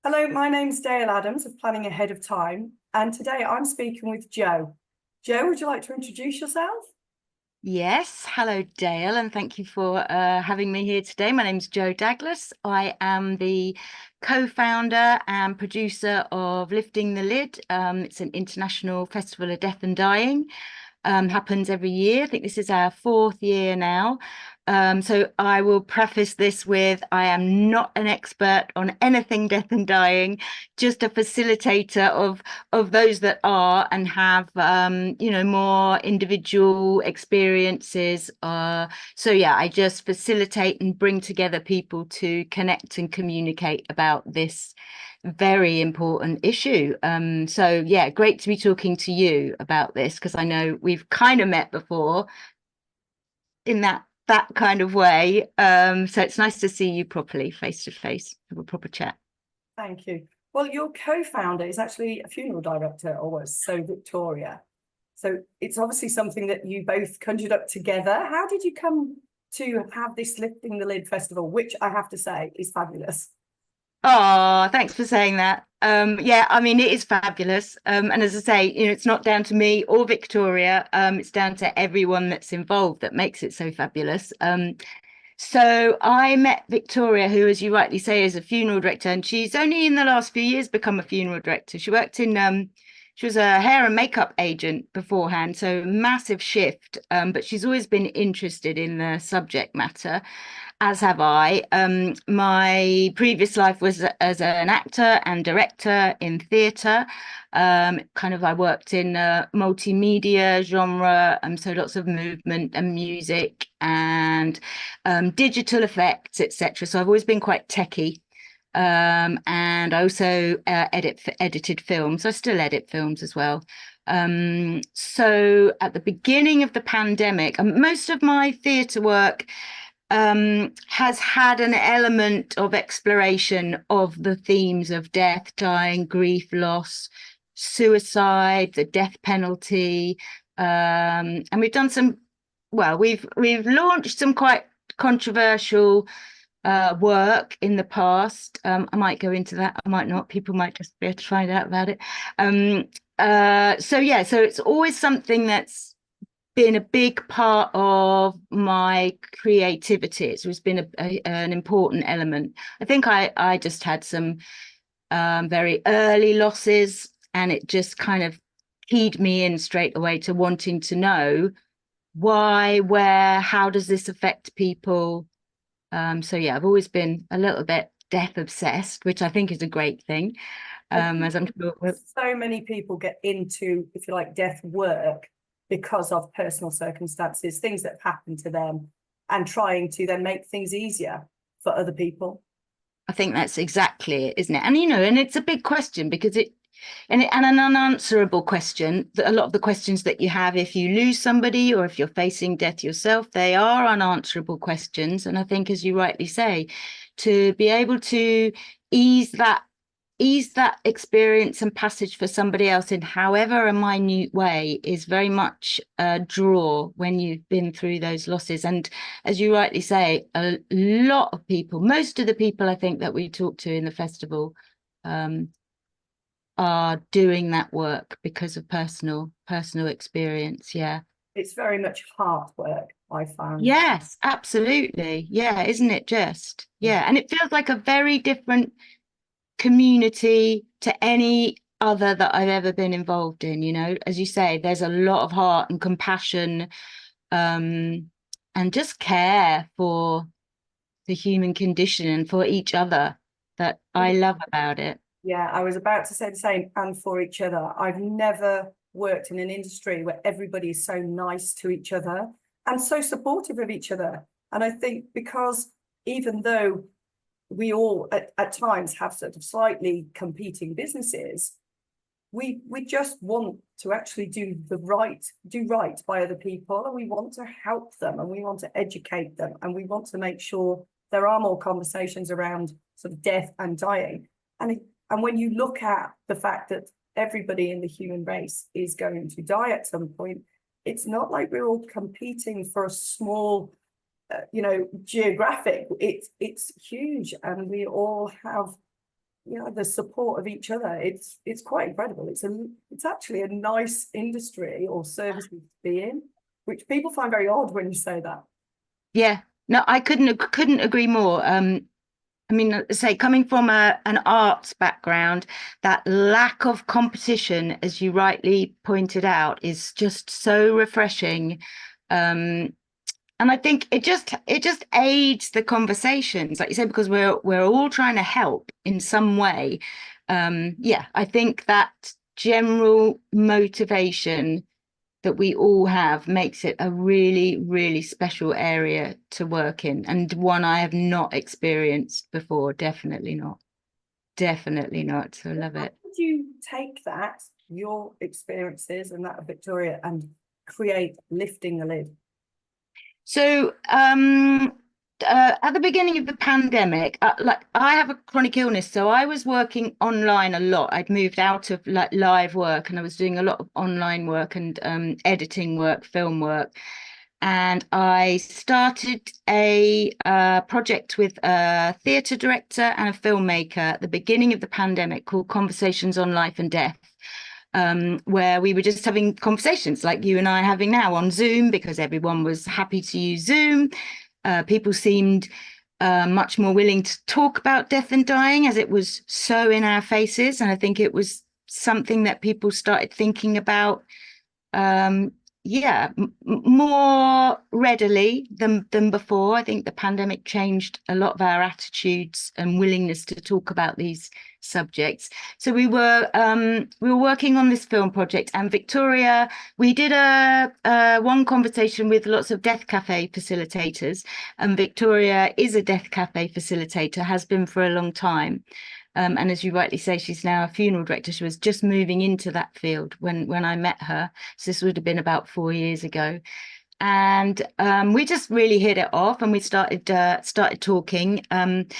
Hello, my name's Dale Adams of Planning Ahead of Time, and today I'm speaking with Jo. Jo, would you like to introduce yourself? Yes, hello Dale, and thank you for having me here today. My name's Jo Dagless. I am the co-founder and producer of Lifting the Lid. It's an international festival of death and dying. Happens every year. I think this is our fourth year now. So I will preface this with I am not an expert on anything death and dying, just a facilitator of those that are and have more individual experiences. So yeah, I just facilitate and bring together people to connect and communicate about this very important issue. So yeah, great to be talking to you about this because I know we've kind of met before in that kind of way. So it's nice to see you properly, face to face, have a proper chat. Thank you. Well, your co-founder is actually a funeral director, or was, so Victoria. So it's obviously something that you both conjured up together. How did you come to have this Lifting the Lid festival, which I have to say is fabulous? Oh, thanks for saying that. Yeah, I mean, it is fabulous. And as I say, it's not down to me or Victoria. It's down to everyone that's involved that makes it so fabulous. So I met Victoria, who, as you rightly say, is a funeral director, and she's only in the last few years become a funeral director. She worked in she was a hair and makeup agent beforehand, so massive shift. But she's always been interested in the subject matter, as have I. My previous life was as an actor and director in theatre. I worked in multimedia genre, so lots of movement and music and digital effects, etc. So I've always been quite techie. And I also edited films. I still edit films as well. So at the beginning of the pandemic, most of my theatre work has had an element of exploration of the themes of death, dying, grief, loss, suicide, the death penalty. And we've done some, well, we've launched some quite controversial work in the past. I might go into that, I might not. People might just be able to find out about it. So yeah, so it's always something that's been a big part of my creativity. It's been an important element. I think I just had some very early losses, and it just kind of keyed me in straight away to wanting to know why, where, how does this affect people? So yeah, I've always been a little bit death obsessed, which I think is a great thing. I think As I'm sure. so many people get into, if you like, death work because of personal circumstances, things that have happened to them, and trying to then make things easier for other people. I think that's exactly it, isn't it? And and it's a big question because and an unanswerable question. That a lot of the questions that you have if you lose somebody or if you're facing death yourself, they are unanswerable questions. And I think, as you rightly say, to be able to ease that ease that experience and passage for somebody else in however a minute way is very much a draw when you've been through those losses. And as you rightly say, a lot of people, most of the people I think that we talk to in the festival, um, are doing that work because of personal experience. Yeah. It's very much heart work, I found. Yes, absolutely. Yeah, isn't it just? Yeah. And it feels like a very different community to any other that I've ever been involved in. As you say, there's a lot of heart and compassion, and just care for the human condition and for each other that I love about it. Yeah, I was about to say the same, and for each other. I've never worked in an industry where everybody is so nice to each other and so supportive of each other. And I think because even though we all at times have sort of slightly competing businesses, we just want to actually do right by other people, and we want to help them, and we want to educate them, and we want to make sure there are more conversations around sort of death and dying. And when you look at the fact that everybody in the human race is going to die at some point, it's not like we're all competing for a small geographic. It's huge, and we all have the support of each other. It's quite incredible. It's actually a nice industry or service to be in, which people find very odd when you say that. Yeah, no, I couldn't agree more. I mean, say coming from an arts background, that lack of competition, as you rightly pointed out, is just so refreshing. And I think it just aids the conversations, like you said, because we're all trying to help in some way. Yeah, I think that general motivation that we all have makes it a really, really special area to work in, and one I have not experienced before. Definitely not. Definitely not. So I love it. How did you take that, your experiences and that of Victoria, and create Lifting the Lid? So at the beginning of the pandemic, like I have a chronic illness, so I was working online a lot. I'd moved out of like live work, and I was doing a lot of online work and editing work, film work. And I started a project with a theatre director and a filmmaker at the beginning of the pandemic called Conversations on Life and Death. Where we were just having conversations like you and I are having now on Zoom, because everyone was happy to use Zoom. People seemed much more willing to talk about death and dying, as it was so in our faces. And I think it was something that people started thinking about, more readily than before. I think the pandemic changed a lot of our attitudes and willingness to talk about these subjects. So we were working on this film project, and Victoria, we did a one conversation with lots of death cafe facilitators, and Victoria is a death cafe facilitator, has been for a long time. And as you rightly say, she's now a funeral director. She was just moving into that field when I met her. So this would have been about 4 years ago. And we just really hit it off, and we started talking and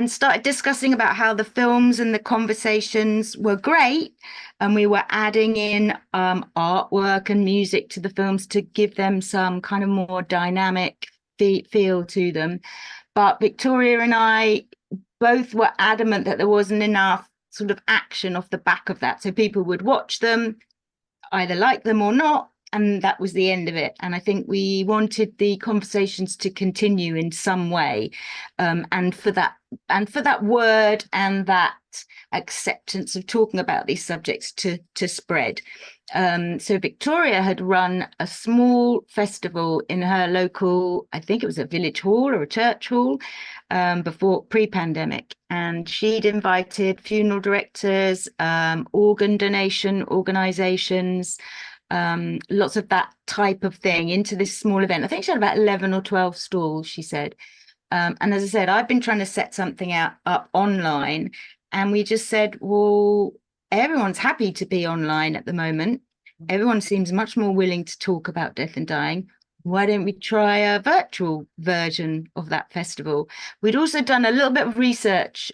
started discussing about how the films and the conversations were great, and we were adding in artwork and music to the films to give them some kind of more dynamic feel to them. But Victoria and I both were adamant that there wasn't enough sort of action off the back of that. So people would watch them, either like them or not, and that was the end of it. And I think we wanted the conversations to continue in some way, and for that word and that acceptance of talking about these subjects to spread. So Victoria had run a small festival in her local, I think it was a village hall or a church hall, before pre-pandemic, and she'd invited funeral directors, organ donation organizations, lots of that type of thing into this small event. I think she had about 11 or 12 stalls, she said. And as I said, I've been trying to set something up online, and we just said, well, everyone's happy to be online at the moment. Everyone seems much more willing to talk about death and dying. Why don't we try a virtual version of that festival? We'd also done a little bit of research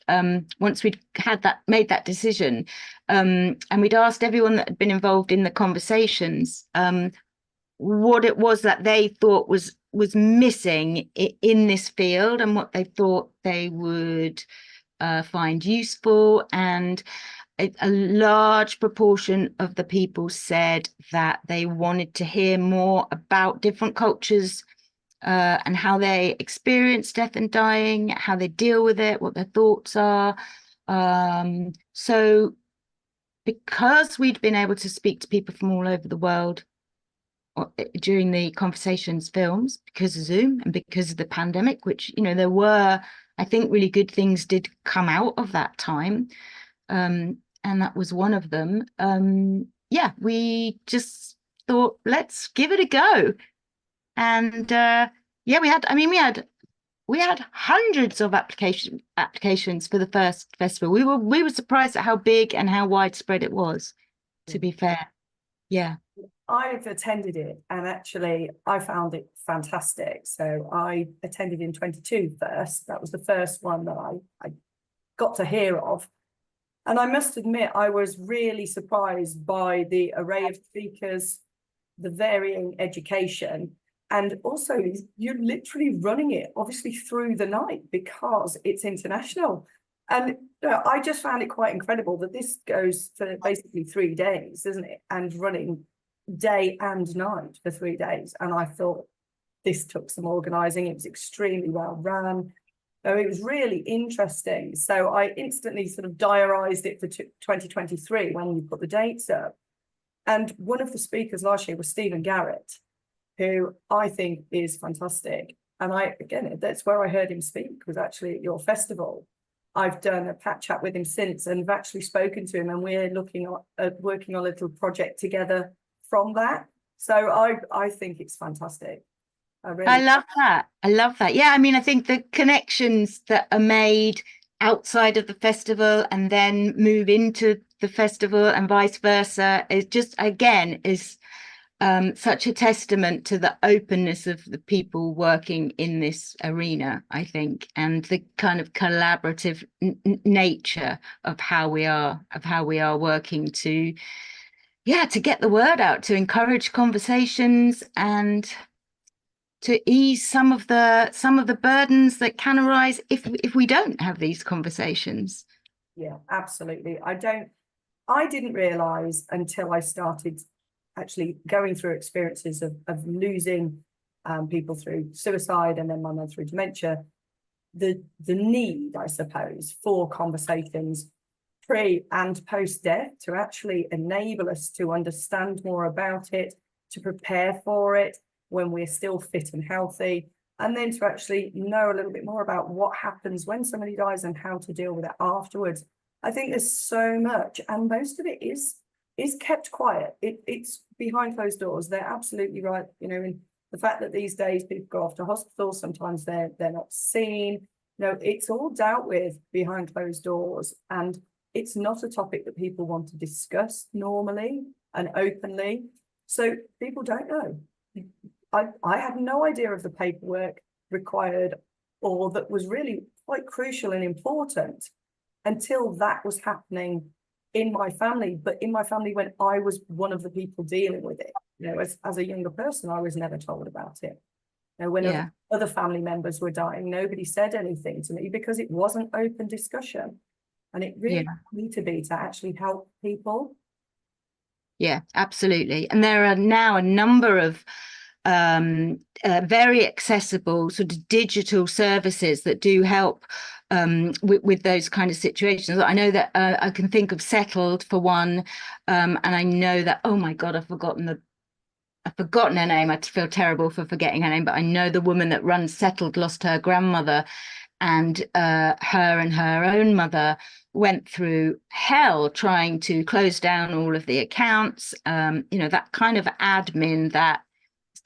once we'd made that decision, and we'd asked everyone that had been involved in the conversations what it was that they thought was missing in this field, and what they thought they would find useful. And a large proportion of the people said that they wanted to hear more about different cultures and how they experience death and dying, how they deal with it, what their thoughts are. So because we'd been able to speak to people from all over the world during the conversations films, because of Zoom and because of the pandemic, which, there were, I think, really good things did come out of that time. And that was one of them. We just thought, let's give it a go. And we had hundreds of applications for the first festival. We were surprised at how big and how widespread it was, to be fair. Yeah. I've attended it, and actually I found it fantastic. So I attended in 22 first. That was the first one that I got to hear of. And I must admit, I was really surprised by the array of speakers, the varying education, and also you're literally running it, obviously, through the night because it's international. And I just found it quite incredible that this goes for basically 3 days, isn't it? And running day and night for 3 days. And I thought this took some organising. It was extremely well run. So it was really interesting. So I instantly sort of diarised it for 2023 when you put the dates up. And one of the speakers last year was Stephen Garrett, who I think is fantastic. And again, that's where I heard him speak, was actually at your festival. I've done a pat chat with him since and have actually spoken to him, and we're looking at working on a little project together from that. So I think it's fantastic. I love that. I love that. Yeah, I mean, I think the connections that are made outside of the festival and then move into the festival and vice versa is just, again, is such a testament to the openness of the people working in this arena, I think, and the kind of collaborative nature of how we are working to, yeah, to get the word out, to encourage conversations and to ease some of the burdens that can arise if we don't have these conversations. Yeah, absolutely. I didn't realize until I started actually going through experiences of losing people through suicide, and then my mum through dementia, the need, I suppose, for conversations pre and post death to actually enable us to understand more about it, to prepare for it when we're still fit and healthy, and then to actually know a little bit more about what happens when somebody dies and how to deal with it afterwards. I think there's so much, and most of it is kept quiet. It's behind closed doors. They're absolutely right. In the fact that these days people go off to hospitals, sometimes they're not seen. It's all dealt with behind closed doors, and it's not a topic that people want to discuss normally and openly. So people don't know. I had no idea of the paperwork required, or that was really quite crucial and important, until that was happening in my family. But in my family, when I was one of the people dealing with it, as a younger person, I was never told about it. When other family members were dying, nobody said anything to me because it wasn't open discussion, and it really needed to be, to actually help people. Yeah, absolutely. And there are now a number of very accessible sort of digital services that do help with those kind of situations. I know that I can think of Settled for one, and I know that, oh my God, I've forgotten her name. I feel terrible for forgetting her name, but I know the woman that runs Settled lost her grandmother, and her and her own mother went through hell trying to close down all of the accounts. That kind of admin that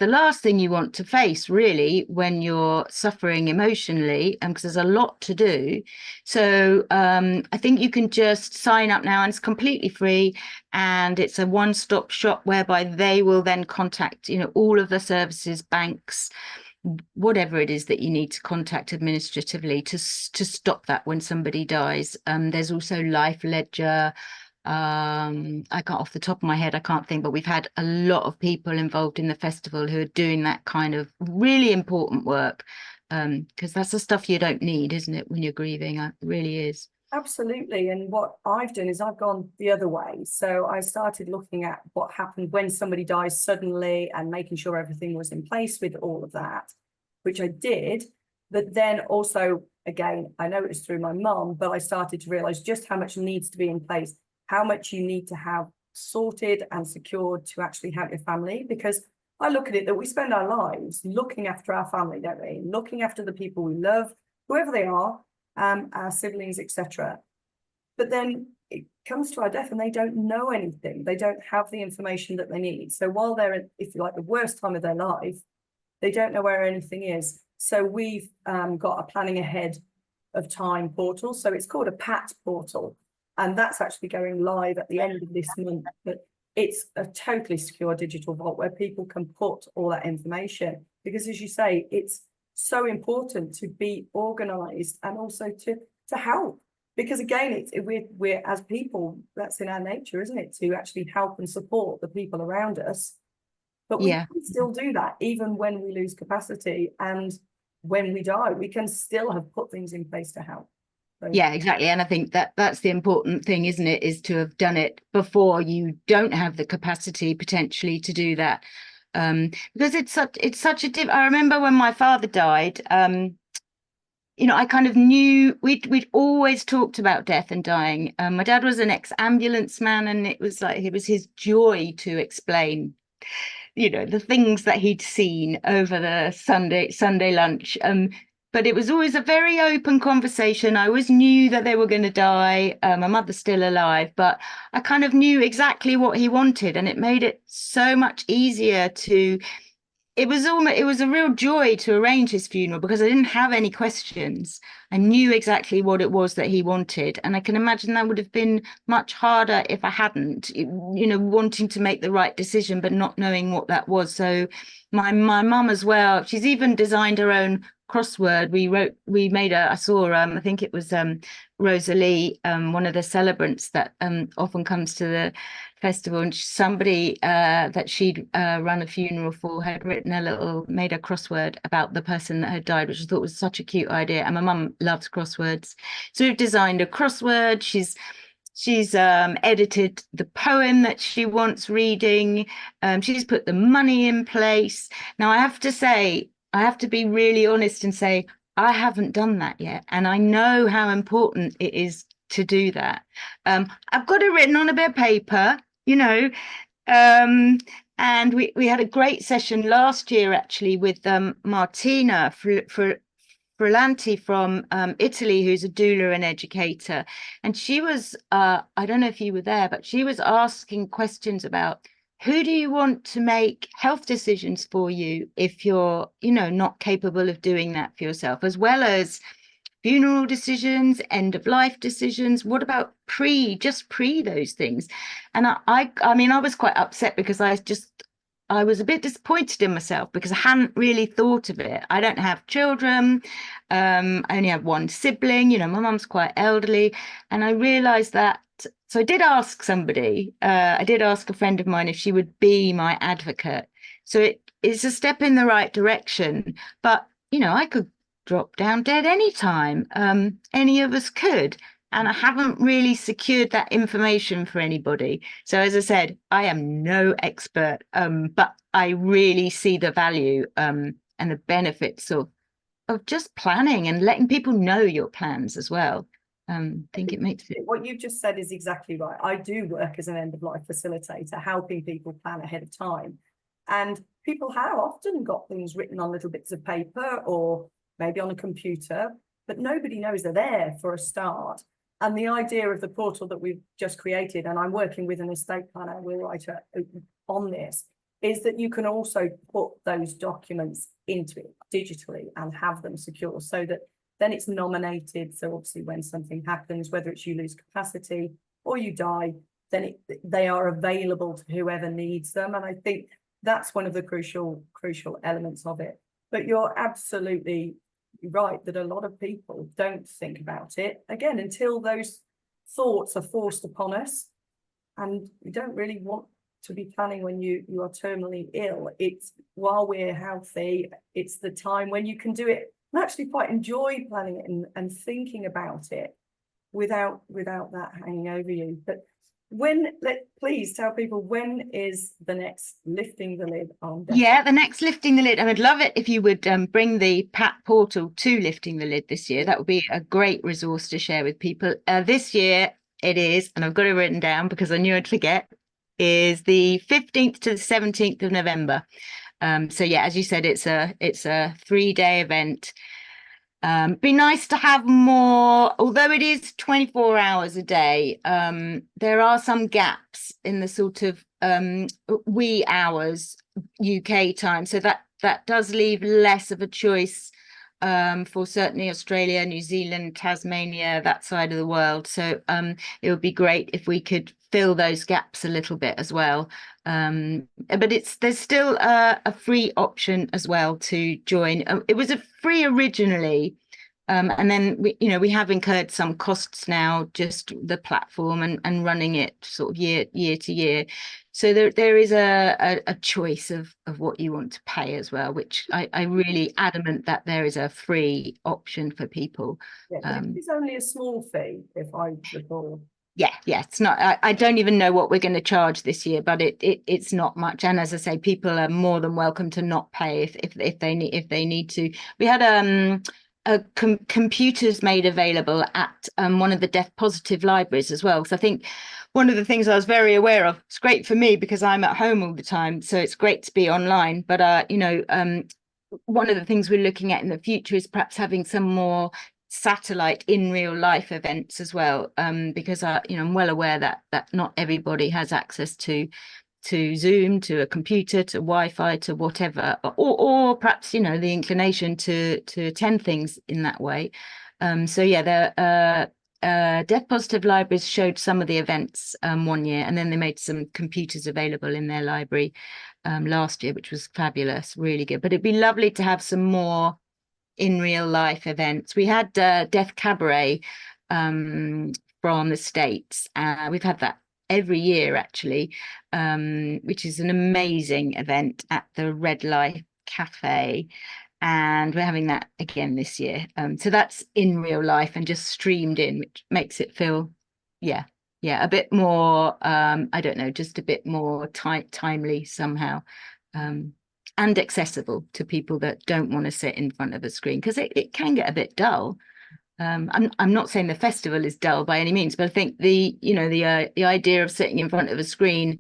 the last thing you want to face, really, when you're suffering emotionally, because there's a lot to do. So I think you can just sign up now, and it's completely free, and it's a one-stop shop whereby they will then contact all of the services, banks, whatever it is that you need to contact administratively to stop that when somebody dies. There's also Life Ledger. I can't, off the top of my head, I can't think, but we've had a lot of people involved in the festival who are doing that kind of really important work, because that's the stuff you don't need, isn't it, when you're grieving? It really is. Absolutely. And what I've done is I've gone the other way. So I started looking at what happened when somebody dies suddenly and making sure everything was in place with all of that, which I did. But then also, again, I know it was through my mum, but I started to realize just how much needs to be in place, how much you need to have sorted and secured to actually help your family. Because I look at it that we spend our lives looking after our family, don't we? Looking after the people we love, whoever they are, our siblings, etc. But then it comes to our death and they don't know anything. They don't have the information that they need. So while they're in, if you like, the worst time of their life, they don't know where anything is. So we've got a planning ahead of time portal. So it's called a PAT portal. And that's actually going live at the end of this month. But it's a totally secure digital vault where people can put all that information. Because as you say, it's so important to be organized and also to help. Because again, we're as people, that's in our nature, isn't it? To actually help and support the people around us. But we can still do that even when we lose capacity, and when we die, we can still have put things in place to help. So, Yeah, exactly. And I think that that's the important thing, isn't it, is to have done it before you don't have the capacity potentially to do that. Because it's such a I remember when my father died, I kind of knew we'd always talked about death and dying. My dad was an ex-ambulance man, and it was like it was his joy to explain the things that he'd seen over the Sunday lunch. But it was always a very open conversation. I always knew that they were going to die. My mother's still alive, but I kind of knew exactly what he wanted, and it made it so much easier to it was a real joy to arrange his funeral because I didn't have any questions. I knew exactly what it was that he wanted. And I can imagine that would have been much harder if I hadn't, wanting to make the right decision, but not knowing what that was. So my mum as well, she's even designed her own crossword. I saw, I think it was Rosalie, one of the celebrants that often comes to the festival, and somebody that she'd run a funeral for had made a crossword about the person that had died, which I thought was such a cute idea. And my mum loves crosswords, so we've designed a crossword. She's edited the poem that she wants reading. She's put the money in place. Now I have to say, I have to be really honest and say I haven't done that yet, and I know how important it is to do that. I've got it written on a bit of paper, um, and we had a great session last year actually with Martina Frilanti from Italy, who's a doula and educator. And she was, I don't know if you were there, but she was asking questions about who do you want to make health decisions for you if you're, not capable of doing that for yourself, as well as funeral decisions, end of life decisions. What about just pre those things? And I mean, I was quite upset because I was a bit disappointed in myself because I hadn't really thought of it. I don't have children. I only have one sibling. My mum's quite elderly, and I realised that. So I did ask somebody. I did ask a friend of mine if she would be my advocate. So it's a step in the right direction, but I could drop down dead anytime. Any of us could. And I haven't really secured that information for anybody. So as I said, I am no expert, but I really see the value and the benefits of just planning and letting people know your plans as well. I think it makes it. What you've just said is exactly right. I do work as an end-of-life facilitator, helping people plan ahead of time. And people have often got things written on little bits of paper or maybe on a computer, but nobody knows they're there for a start. And the idea of the portal that we've just created, and I'm working with an estate planner, will writer on this, is that you can also put those documents into it digitally and have them secure so that then it's nominated. So obviously when something happens, whether it's you lose capacity or you die, then they are available to whoever needs them. And I think that's one of the crucial elements of it. But you're absolutely right that a lot of people don't think about it again until those thoughts are forced upon us, and we don't really want to be planning when you are terminally ill. It's while we're healthy, it's the time when you can do it and actually quite enjoy planning it and thinking about it without that hanging over you. But please tell people, when is the next Lifting the Lid on death? Yeah, the next Lifting the Lid. I would love it if you would bring the PAT portal to Lifting the Lid this year. That would be a great resource to share with people. This year it is, and I've got it written down because I knew I'd forget, is the 15th to the 17th of November. So yeah, as you said, it's a 3-day event. Be nice to have more, although it is 24 hours a day. There are some gaps in the sort of wee hours UK time, so that does leave less of a choice for certainly Australia, New Zealand, Tasmania, that side of the world. So it would be great if we could fill those gaps a little bit as well. But there's still a free option as well to join. It was a free originally, And then we have incurred some costs now, just the platform and running it sort of year to year. So there is a choice of what you want to pay as well, which I really adamant that there is a free option for people. Yeah, but it is only a small fee, if I recall. Yeah, it's not. I don't even know what we're going to charge this year, but it's not much. And as I say, people are more than welcome to not pay if they need to. We had computers made available at one of the deaf positive libraries as well. So I think one of the things I was very aware of. It's great for me because I'm at home all the time, so it's great to be online. But one of the things we're looking at in the future is perhaps having some more satellite in real life events as well, because I'm well aware that not everybody has access to Zoom, to a computer, to Wi-Fi, to whatever, or perhaps the inclination to attend things in that way. So yeah, the deaf positive libraries showed some of the events one year, and then they made some computers available in their library last year, which was fabulous, really good. But it'd be lovely to have some more in real life events. We had Deaf Cabaret from the States. We've had that every year actually, which is an amazing event at the Red Light Cafe. And we're having that again this year. So that's in real life and just streamed in, which makes it feel, a bit more, I don't know, just a bit more timely somehow. And accessible to people that don't want to sit in front of a screen, because it can get a bit dull. I'm not saying the festival is dull by any means, but I think the idea of sitting in front of a screen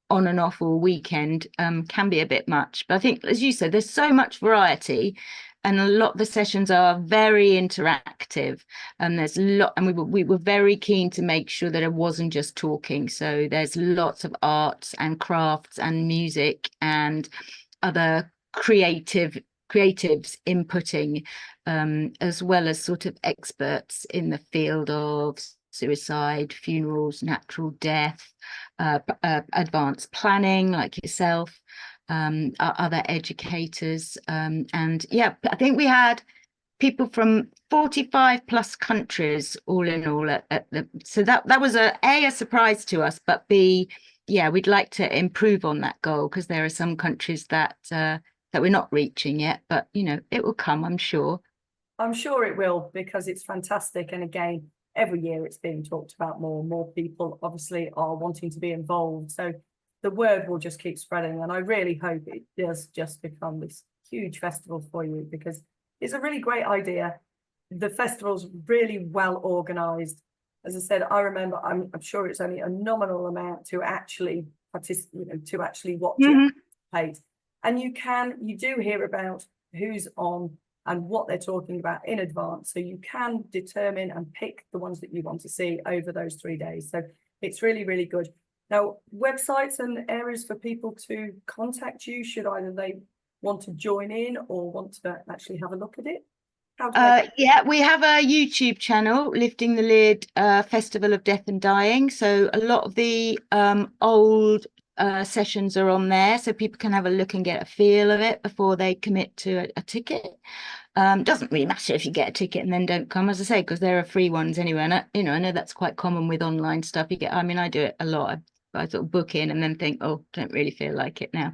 on and off all weekend can be a bit much. But I think, as you said, there's so much variety, and a lot of the sessions are very interactive. And there's a lot, and we were very keen to make sure that it wasn't just talking. So there's lots of arts and crafts and music and other creatives inputting, as well as sort of experts in the field of suicide, funerals, natural death, advanced planning like yourself, other educators. And yeah, I think we had people from 45 plus countries all in all so that was a surprise to us, but B, yeah, we'd like to improve on that goal, because there are some countries that we're not reaching yet, but it will come, I'm sure. I'm sure it will, because it's fantastic. And again, every year it's being talked about more and more people obviously are wanting to be involved. So the word will just keep spreading. And I really hope it does just become this huge festival for you, because it's a really great idea. The festival's really well organized. As I said, I remember, I'm sure it's only a nominal amount to actually participate, to actually watch it, participate. And you do hear about who's on and what they're talking about in advance. So you can determine and pick the ones that you want to see over those 3 days. So it's really, really good. Now, websites and areas for people to contact you, should either they want to join in or want to actually have a look at it? Yeah, we have a YouTube channel, Lifting the Lid Festival of Death and Dying. So a lot of the old sessions are on there, so people can have a look and get a feel of it before they commit to a ticket. Doesn't really matter if you get a ticket and then don't come, as I say, because there are free ones anyway. And I know that's quite common with online stuff. I do it a lot. I sort of book in and then think, oh, don't really feel like it now.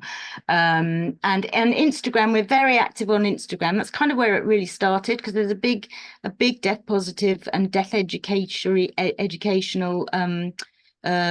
And Instagram, we're very active on Instagram. That's kind of where it really started, because there's a big deaf positive and deaf educational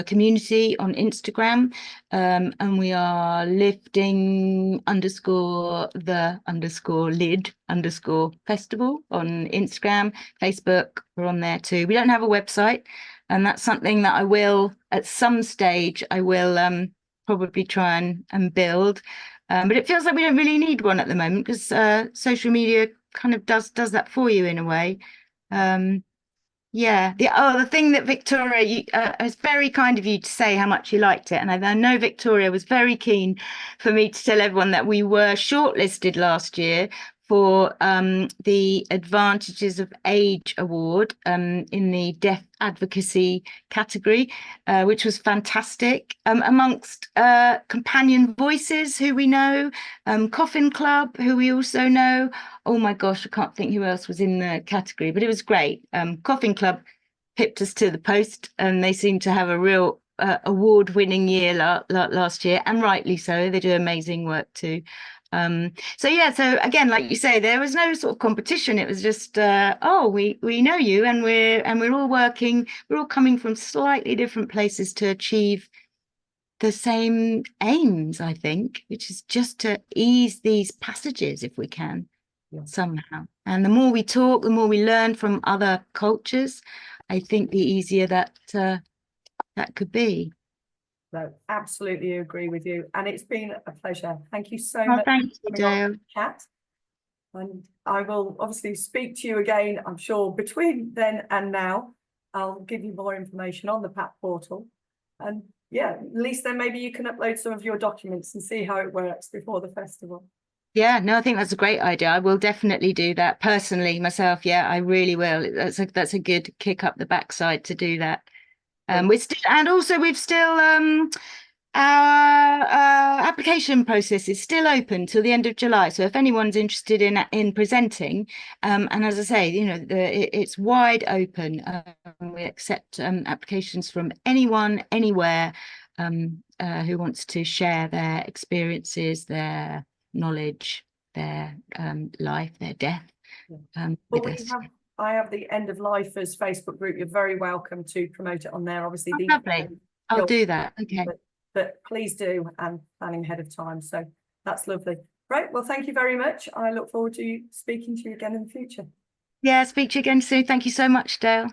community on Instagram, and we are lifting _the_lid_festival on Instagram. Facebook, we're on there too. We don't have a website, and that's something that I will at some stage probably try and build, but it feels like we don't really need one at the moment, because social media kind of does that for you in a way. Yeah. The thing that Victoria, it's very kind of you to say how much you liked it. And I know Victoria was very keen for me to tell everyone that we were shortlisted last year for the Advantages of Age Award in the Deaf Advocacy category, which was fantastic. Amongst Companion Voices, who we know, Coffin Club, who we also know. Oh my gosh, I can't think who else was in the category, but it was great. Coffin Club pipped us to the post, and they seem to have a real award-winning year last year, and rightly so. They do amazing work too. So yeah, so again, like you say, there was no sort of competition. It was just oh, we know you, and we're all working, we're all coming from slightly different places to achieve the same aims, I think, which is just to ease these passages if we can. Yeah. Somehow. And the more we talk, the more we learn from other cultures, I think the easier that that could be. No, absolutely agree with you. And it's been a pleasure. Thank you so much. Thank you, Dale. Chat. And I will obviously speak to you again, I'm sure, between then and now. I'll give you more information on the PAT portal. And yeah, at least then maybe you can upload some of your documents and see how it works before the festival. Yeah, no, I think that's a great idea. I will definitely do that personally myself. Yeah, I really will. That's a good kick up the backside to do that. We're still, and also we've still our application process is still open till the end of July. So if anyone's interested in presenting, and as I say, you know, it's wide open. We accept applications from anyone, anywhere, who wants to share their experiences, their knowledge, their life, their death. With us. I have the End of Lifers Facebook group. You're very welcome to promote it on there. Obviously, lovely. I'll do that. Okay. But please do, and planning ahead of time. So that's lovely. Right. Well, thank you very much. I look forward to speaking to you again in the future. Yeah, speak to you again soon. Thank you so much, Dale.